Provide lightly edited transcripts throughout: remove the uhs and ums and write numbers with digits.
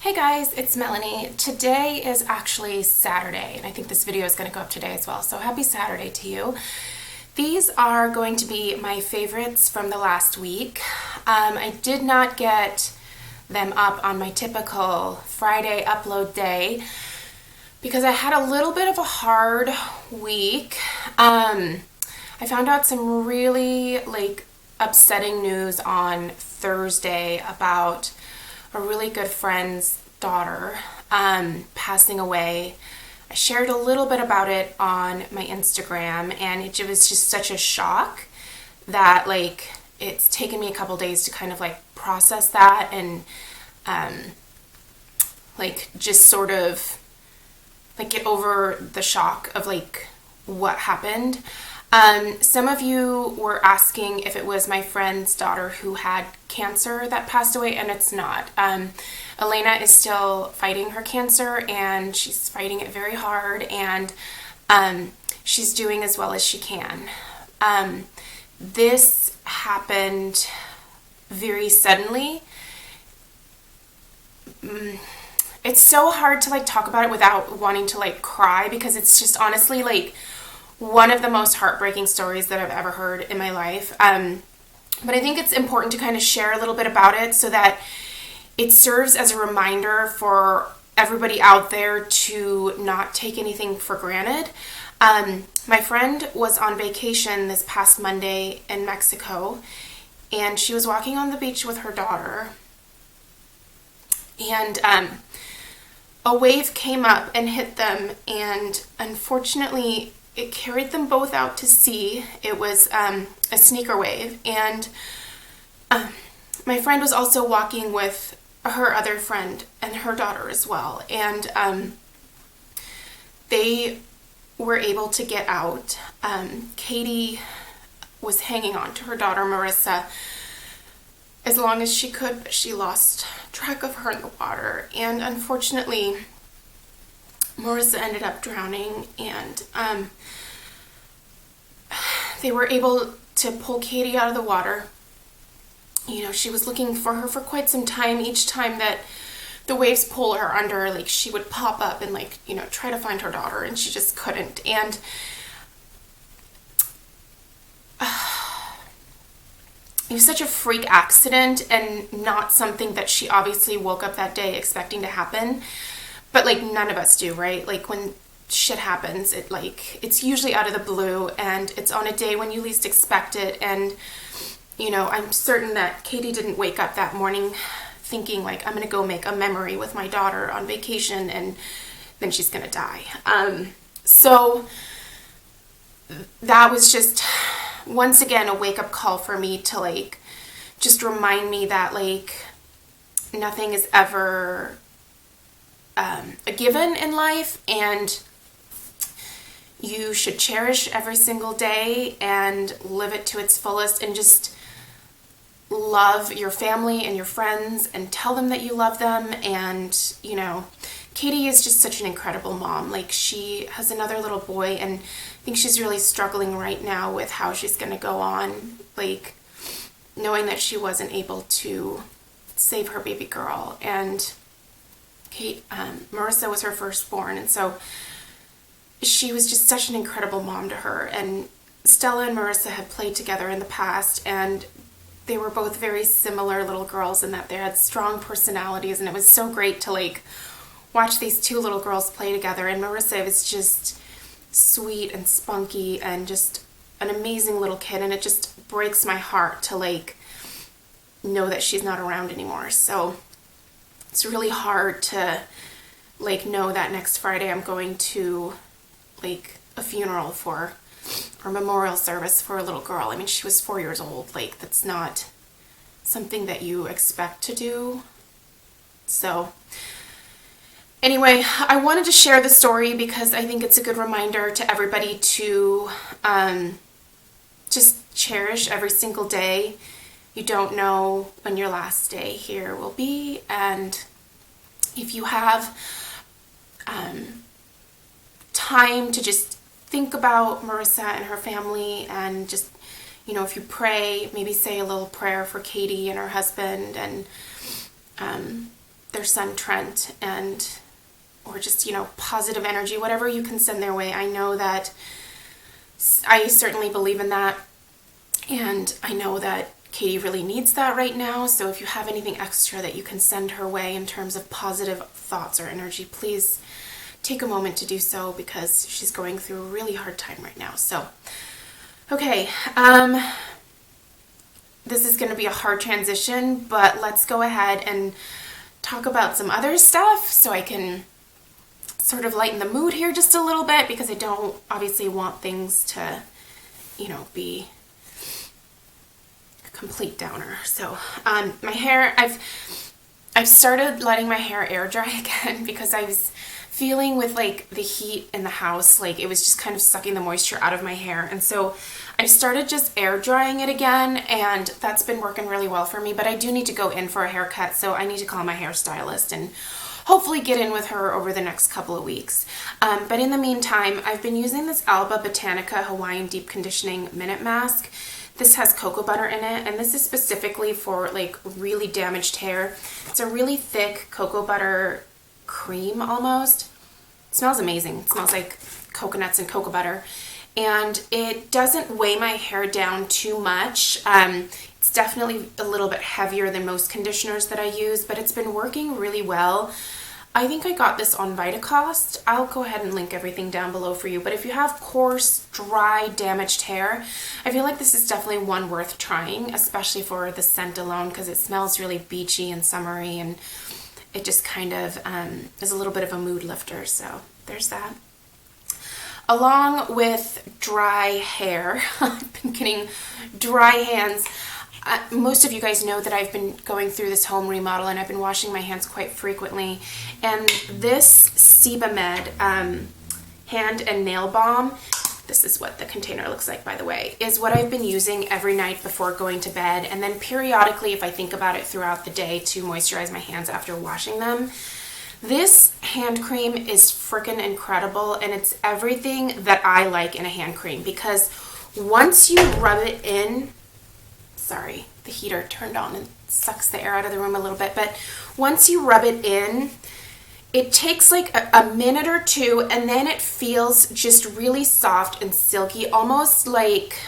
Hey guys, it's Melanie. Today is actually Saturday, and I think this video is going to go up today as well, so happy Saturday to you. These are going to be my favorites from the last week. I did not get them up on my typical Friday upload day because I had a little bit of a hard week. I found out some really upsetting news on Thursday about a really good friend's daughter passing away. I shared a little bit about it on my Instagram, and it was just such a shock that it's taken me a couple days to kind of process that and just sort of get over the shock of what happened. Some of you were asking if it was my friend's daughter who had cancer that passed away, and it's not. Elena is still fighting her cancer, and she's fighting it very hard, and she's doing as well as she can. This happened very suddenly. It's so hard to talk about it without wanting to cry, because it's just honestly one of the most heartbreaking stories that I've ever heard in my life. But I think it's important to kind of share a little bit about it so that it serves as a reminder for everybody out there to not take anything for granted. My friend was on vacation this past Monday in Mexico, and she was walking on the beach with her daughter, and a wave came up and hit them, and unfortunately it carried them both out to sea. It was a sneaker wave, and my friend was also walking with her other friend and her daughter as well, and they were able to get out. Katie was hanging on to her daughter Marissa as long as she could, but she lost track of her in the water, and unfortunately Marissa ended up drowning, and they were able to pull Katie out of the water. You know, she was looking for her for quite some time. Each time that the waves pull her under, she would pop up and try to find her daughter, and she just couldn't. And it was such a freak accident, and not something that she obviously woke up that day expecting to happen. But none of us do, right? When shit happens, it's usually out of the blue, and it's on a day when you least expect it. And I'm certain that Katie didn't wake up that morning thinking I'm gonna go make a memory with my daughter on vacation and then she's gonna die. So that was just once again a wake-up call for me to just remind me that nothing is ever a given in life, and you should cherish every single day and live it to its fullest, and just love your family and your friends and tell them that you love them. And Katie is just such an incredible mom. She has another little boy, and I think she's really struggling right now with how she's going to go on, knowing that she wasn't able to save her baby girl. And Marissa was her firstborn, and so she was just such an incredible mom to her. And Stella and Marissa had played together in the past, and they were both very similar little girls in that they had strong personalities, and it was so great to watch these two little girls play together. And Marissa was just sweet and spunky and just an amazing little kid, and it just breaks my heart to know that she's not around anymore. So it's really hard to know that next Friday I'm going to a funeral for, or memorial service for a little girl. I mean, she was 4 years old. That's not something that you expect to do. So anyway, I wanted to share the story because I think it's a good reminder to everybody to just cherish every single day. You don't know when your last day here will be, and if you have time to just think about Marissa and her family, and just, if you pray, maybe say a little prayer for Katie and her husband, and their son Trent, and or just, you know, positive energy, whatever you can send their way. I know that I certainly believe in that, and I know that Katie really needs that right now. So if you have anything extra that you can send her way in terms of positive thoughts or energy, please take a moment to do so, because she's going through a really hard time right now. So, okay, this is going to be a hard transition, but let's go ahead and talk about some other stuff so I can sort of lighten the mood here just a little bit, because I don't obviously want things to, you know, be a complete downer. So, my hair, I've started letting my hair air dry again, because I was feeling with like the heat in the house, like it was just kind of sucking the moisture out of my hair. And so I started just air drying it again, and that's been working really well for me. But I do need to go in for a haircut, so I need to call my hairstylist and hopefully get in with her over the next couple of weeks. But in the meantime, I've been using this Alba Botanica Hawaiian Deep Conditioning Minute Mask. This has cocoa butter in it, and this is specifically for like really damaged hair. It's a really thick cocoa butter cream almost. It smells amazing. It smells like coconuts and cocoa butter. And it doesn't weigh my hair down too much. It's definitely a little bit heavier than most conditioners that I use, but it's been working really well. I think I got this on Vitacost. I'll go ahead and link everything down below for you. But if you have coarse, dry, damaged hair, I feel like this is definitely one worth trying, especially for the scent alone, because it smells really beachy and summery, and it just kind of is a little bit of a mood lifter. So there's that. Along with dry hair, I've been getting dry hands. Most of you guys know that I've been going through this home remodel, and I've been washing my hands quite frequently. And this Ebates hand and nail balm, this is what the container looks like, by the way, is what I've been using every night before going to bed, and then periodically, if I think about it, throughout the day to moisturize my hands after washing them. This hand cream is freaking incredible, and it's everything that I like in a hand cream, because once you rub it in, sorry, the heater turned on and sucks the air out of the room a little bit, but once you rub it in, it takes like a minute or two, and then it feels just really soft and silky, almost like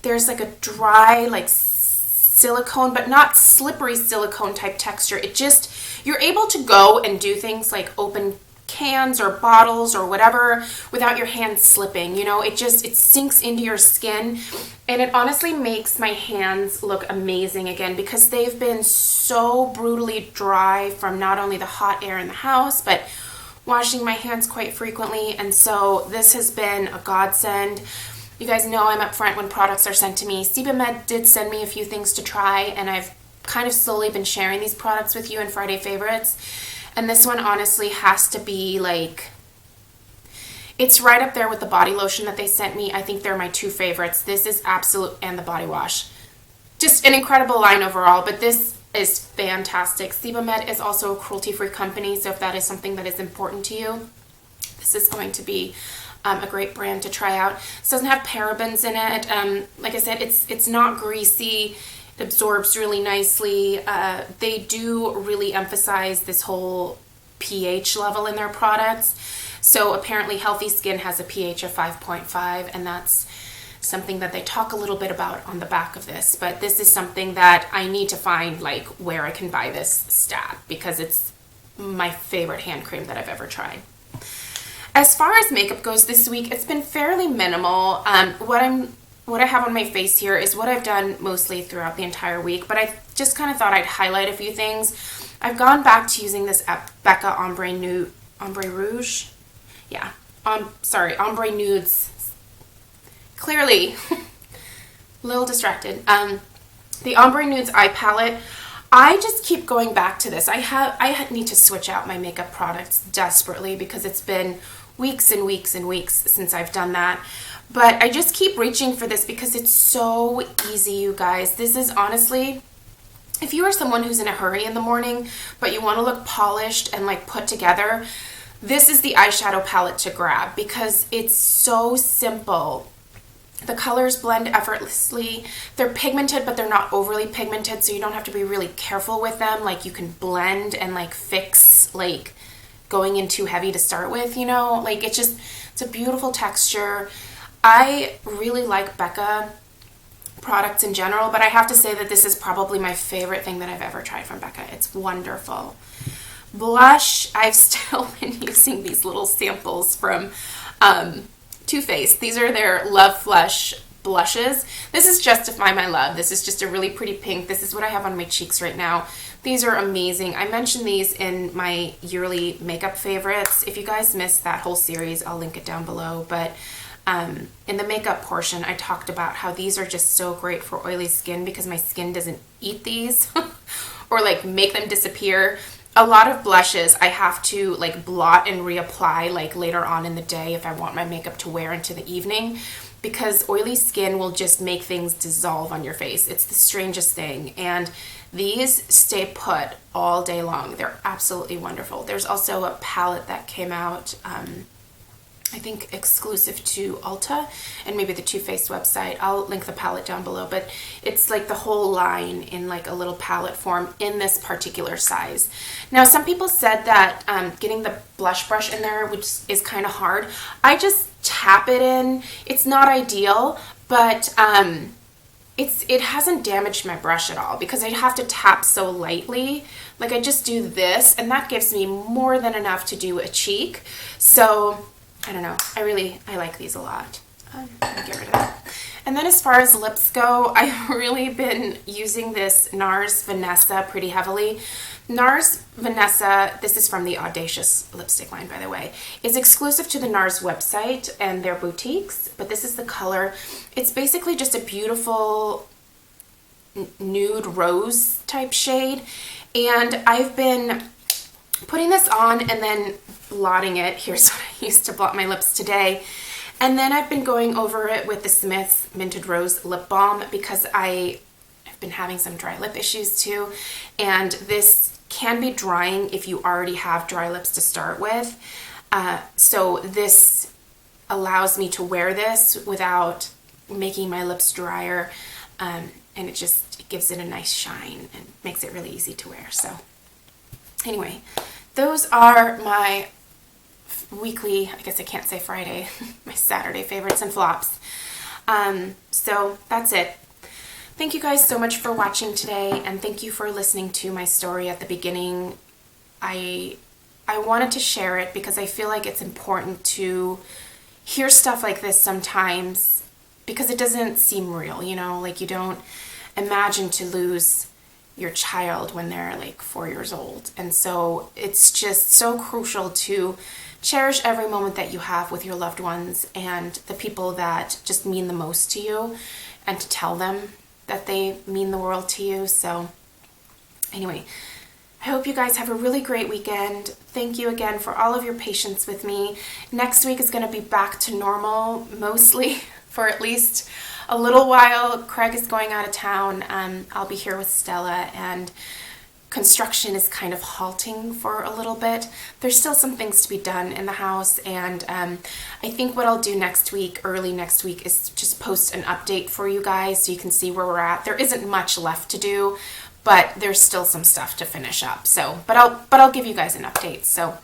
there's like a dry, like silicone, but not slippery silicone type texture. It just, you're able to go and do things like open cans or bottles or whatever without your hands slipping. You know, it sinks into your skin, and it honestly makes my hands look amazing again, because they've been so brutally dry from not only the hot air in the house, but washing my hands quite frequently. And so this has been a godsend. You guys know I'm upfront when products are sent to me. Ebates did send me a few things to try, and I've kind of slowly been sharing these products with you in Friday favorites. And this one honestly has to be like, it's right up there with the body lotion that they sent me. I think they're my two favorites. This is absolute, and the body wash. Just an incredible line overall, but this is fantastic. Ebates is also a cruelty-free company, so if that is something that is important to you, this is going to be a great brand to try out. It doesn't have parabens in it. Like I said, it's not greasy. It absorbs really nicely. They do really emphasize this whole pH level in their products. So apparently healthy skin has a pH of 5.5, and that's something that they talk a little bit about on the back of this. But this is something that I need to find like where I can buy this stat, because it's my favorite hand cream that I've ever tried. As far as makeup goes this week, it's been fairly minimal. What I have on my face here is what I've done mostly throughout the entire week, but I just kind of thought I'd highlight a few things. I've gone back to using this Becca Ombre Rouge. Yeah, Ombre Nudes. Clearly, a little distracted. The Ombre Nudes eye palette. I just keep going back to this. I need to switch out my makeup products desperately, because it's been weeks and weeks and weeks since I've done that. But I just keep reaching for this because it's so easy, you guys. This is honestly, if you are someone who's in a hurry in the morning, but you want to look polished and like put together, this is the eyeshadow palette to grab, because it's so simple. The colors blend effortlessly. They're pigmented, but they're not overly pigmented, so you don't have to be really careful with them. Like, you can blend and like fix like going in too heavy to start with, you know? Like, it's a beautiful texture. I really like Becca products in general, but I have to say that this is probably my favorite thing that I've ever tried from Becca. It's wonderful. Blush, I've still been using these little samples from Too Faced. These are their Love Flush blushes. This is Justify My Love. This is just a really pretty pink. This is what I have on my cheeks right now. These are amazing. I mentioned these in my yearly makeup favorites. If you guys missed that whole series, I'll link it down below. But in the makeup portion, I talked about how these are just so great for oily skin because my skin doesn't eat these or like make them disappear. A lot of blushes I have to like blot and reapply like later on in the day if I want my makeup to wear into the evening, because oily skin will just make things dissolve on your face. It's the strangest thing. And these stay put all day long. They're absolutely wonderful. There's also a palette that came out, I think exclusive to Ulta and maybe the Too Faced website. I'll link the palette down below, but it's like the whole line in like a little palette form in this particular size. Now, some people said that getting the blush brush in there, which is kind of hard. I just tap it in. It's not ideal, but it hasn't damaged my brush at all because I have to tap so lightly. Like, I just do this, and that gives me more than enough to do a cheek. So I don't know. I like these a lot. Let me get rid of that. And then as far as lips go, I've really been using this NARS Vanessa pretty heavily. NARS Vanessa, this is from the Audacious lipstick line, by the way, is exclusive to the NARS website and their boutiques, but this is the color. It's basically just a beautiful nude rose type shade, and I've been putting this on and then blotting it. Here's what I used to blot my lips today. And then I've been going over it with the Smith Minted Rose Lip Balm because I've been having some dry lip issues too. And this can be drying if you already have dry lips to start with. So this allows me to wear this without making my lips drier. And it gives it a nice shine and makes it really easy to wear. So anyway, those are my weekly, I guess I can't say Friday, my Saturday favorites and flops. So that's it. Thank you guys so much for watching today, and thank you for listening to my story at the beginning. I wanted to share it because I feel like it's important to hear stuff like this sometimes because it doesn't seem real, you know, like you don't imagine to lose your child when they're like 4 years old. And so it's just so crucial to cherish every moment that you have with your loved ones and the people that just mean the most to you, and to tell them that they mean the world to you. So anyway, I hope you guys have a really great weekend. Thank you again for all of your patience with me. Next week is going to be back to normal, mostly, for at least a little while. Craig is going out of town. I'll be here with Stella, and construction is kind of halting for a little bit. There's still some things to be done in the house, and I think what I'll do next week, early next week, is just post an update for you guys so you can see where we're at. There isn't much left to do, but there's still some stuff to finish up. So, but I'll give you guys an update. So,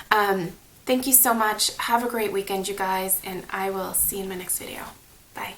thank you so much. Have a great weekend, you guys, and I will see you in my next video. Bye.